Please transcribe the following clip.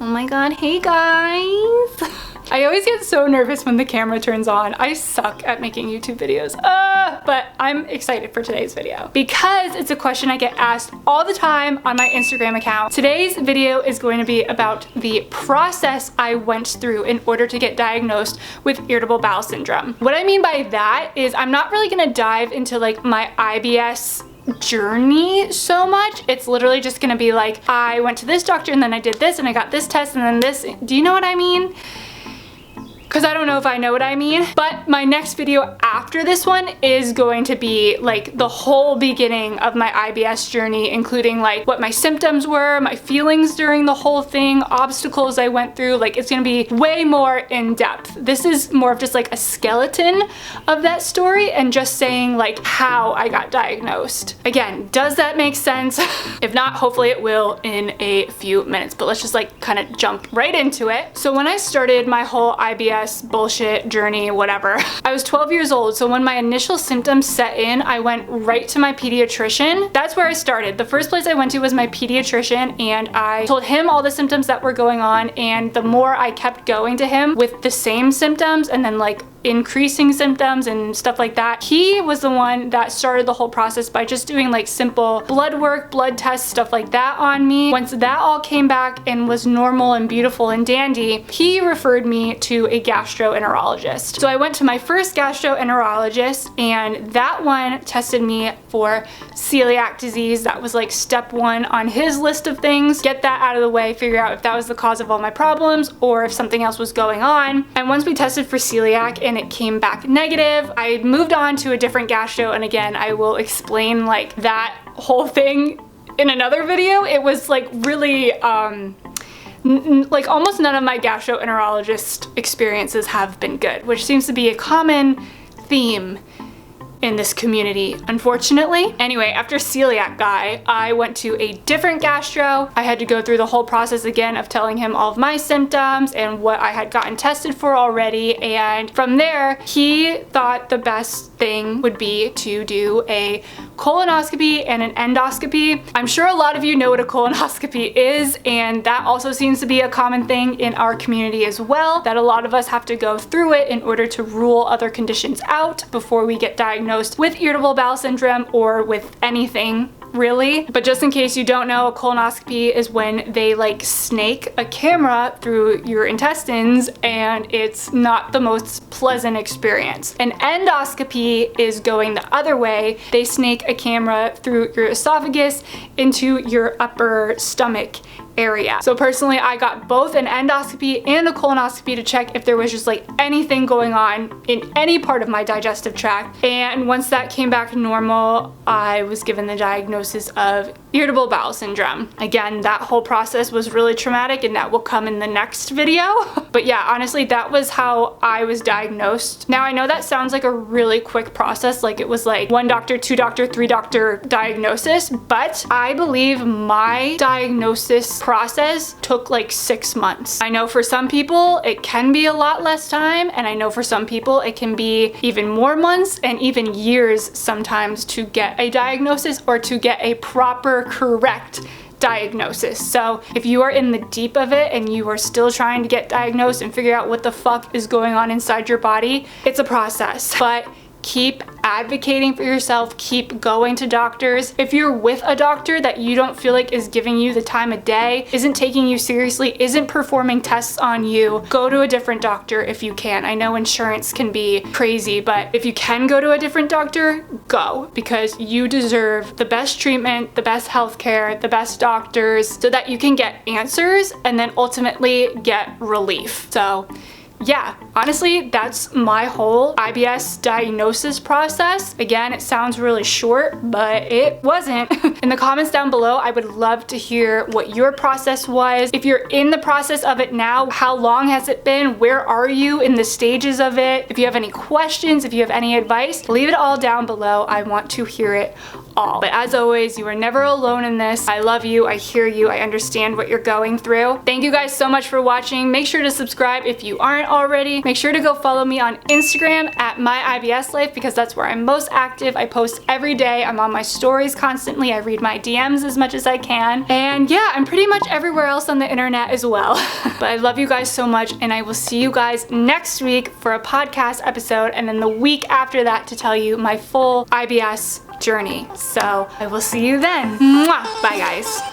Oh my god, hey guys. I always get so nervous when the camera turns on. I suck at making YouTube videos. But I'm excited for today's video because it's a question I get asked all the time on my Instagram account. Today's video is going to be about the process I went through in order to get diagnosed with irritable bowel syndrome. What I mean by that is I'm not really gonna dive into like my IBS journey so much. It's literally just gonna be like, I went to this doctor and then I did this and I got this test and then this. Do you know what I mean? Because I don't know if I know what I mean, but my next video after this one is going to be like the whole beginning of my IBS journey, including like what my symptoms were, my feelings during the whole thing, obstacles I went through. Like it's gonna be way more in depth. This is more of just like a skeleton of that story and just saying like how I got diagnosed. Again, does that make sense? If not, hopefully it will in a few minutes, but let's just like kind of jump right into it. So when I started my whole IBS bullshit journey, whatever, I was 12 years old. So when my initial symptoms set in, I went right to my pediatrician. That's where I started. The first place I went to was my pediatrician, and I told him all the symptoms that were going on. And the more I kept going to him with the same symptoms and then like increasing symptoms and stuff like that, he was the one that started the whole process by just doing like simple blood work, blood tests, stuff like that on me. Once that all came back and was normal and beautiful and dandy, he referred me to a gastroenterologist. So I went to my first gastroenterologist, and that one tested me for celiac disease. That was like step one on his list of things. Get that out of the way, figure out if that was the cause of all my problems or if something else was going on. And once we tested for celiac and it came back negative, I moved on to a different gastro, and again, I will explain like that whole thing in another video. It was like really like almost none of my gastroenterologist experiences have been good, which seems to be a common theme in this community, unfortunately. Anyway, after celiac guy, I went to a different gastro. I had to go through the whole process again of telling him all of my symptoms and what I had gotten tested for already. And from there, he thought the best thing would be to do a colonoscopy and an endoscopy. I'm sure a lot of you know what a colonoscopy is, and that also seems to be a common thing in our community as well, that a lot of us have to go through it in order to rule other conditions out before we get diagnosed with irritable bowel syndrome or with anything really. But just in case you don't know, a colonoscopy is when they like snake a camera through your intestines, and it's not the most pleasant experience. An endoscopy is going the other way. They snake a camera through your esophagus into your upper stomach area. So personally, I got both an endoscopy and a colonoscopy to check if there was just like anything going on in any part of my digestive tract. And once that came back normal, I was given the diagnosis of irritable bowel syndrome. Again, that whole process was really traumatic, and that will come in the next video. But yeah, honestly, that was how I was diagnosed. Now I know that sounds like a really quick process, like it was like 1 doctor, 2 doctor, 3 doctor diagnosis, but I believe my diagnosis process took like 6 months. I know for some people it can be a lot less time, and I know for some people it can be even more months and even years sometimes to get a diagnosis or to get a proper, correct diagnosis. So if you are in the deep of it and you are still trying to get diagnosed and figure out what the fuck is going on inside your body, it's a process. But keep advocating for yourself, keep going to doctors. If you're with a doctor that you don't feel like is giving you the time of day, isn't taking you seriously, isn't performing tests on you, go to a different doctor if you can. I know insurance can be crazy, but if you can go to a different doctor, go, because you deserve the best treatment, the best healthcare, the best doctors, so that you can get answers and then ultimately get relief. So yeah, honestly, that's my whole IBS diagnosis process. Again, it sounds really short, but it wasn't. In the comments down below, I would love to hear what your process was. If you're in the process of it now, how long has it been? Where are you in the stages of it? If you have any questions, if you have any advice, leave it all down below. I want to hear it all. But as always, you are never alone in this. I love you, I hear you, I understand what you're going through. Thank you guys so much for watching. Make sure to subscribe if you aren't already. Make sure to go follow me on Instagram at MyIBSLife because that's where I'm most active. I post every day. I'm on my stories constantly. I read my DMs as much as I can. And yeah, I'm pretty much everywhere else on the internet as well. But I love you guys so much, and I will see you guys next week for a podcast episode, and then the week after that to tell you my full IBS journey. So I will see you then. Mwah! Bye guys.